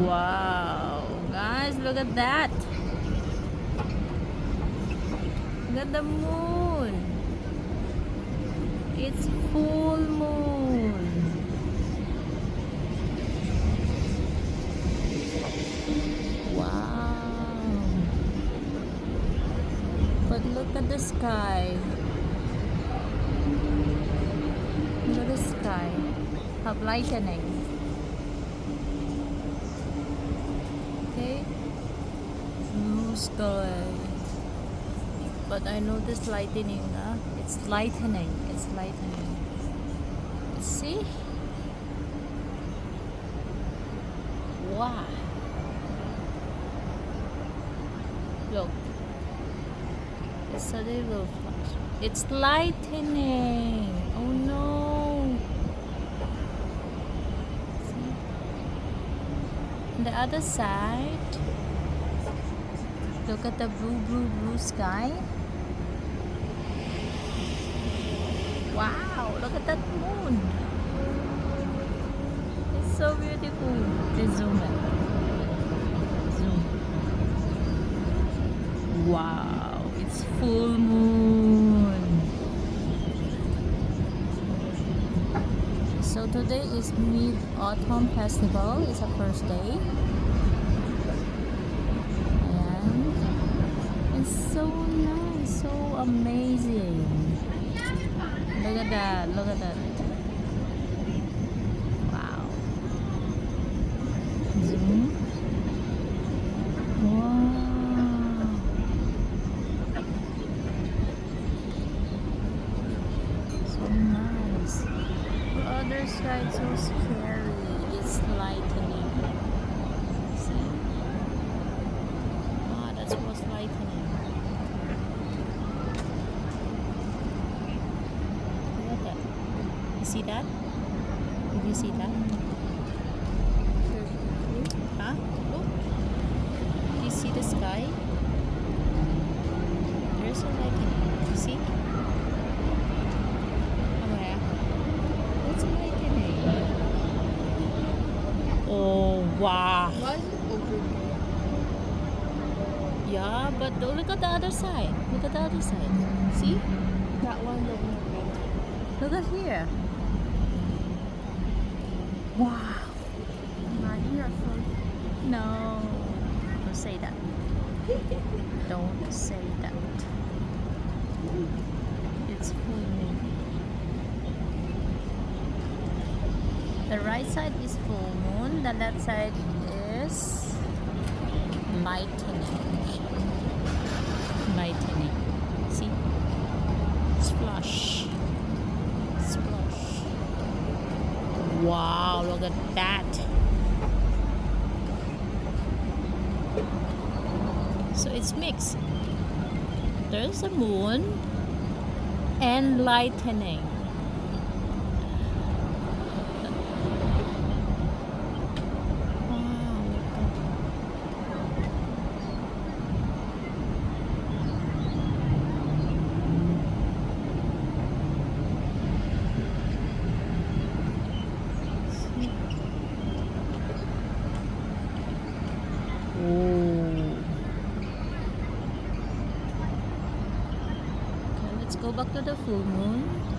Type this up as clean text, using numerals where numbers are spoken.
Wow, guys, look at that. Look at the moon. It's full moon. Wow. But look at the sky. Look at the sky. How lightening. Okay. Blue sky. But I noticed lightening. It's lightening. It's lightening. See? Wow. Look. It suddenly will flash. It's lightening. Oh no. See? On the other side, look at the blue sky. Wow, look at that moon. It's so beautiful. Let's zoom in. Zoom. Wow, it's full moon. So today is Mid-Autumn Festival. It's the first day. And it's so nice, so amazing. Look at that, look at that. Wow. Zoom. Wow. So nice. The other side so scary. It's lightening. See? Wow, that's what's lightening. See that? Did you see that? Huh? Look. Do you see the sky? There's a lightning. You see? Where? What's lightning? Oh, wow. Why is it over there? Yeah, but look at the other side. Look at the other side. See? That one that we have. Look at here. Wow. Not here, so No. Don't say that. Don't say that. It's full moon. The right side is full moon. The left side is lightening. Lightening. See? Splash. Splash. Wow, look at that. So it's mixed. There's a moon and lightening. Wow, okay, let's go back to the full moon.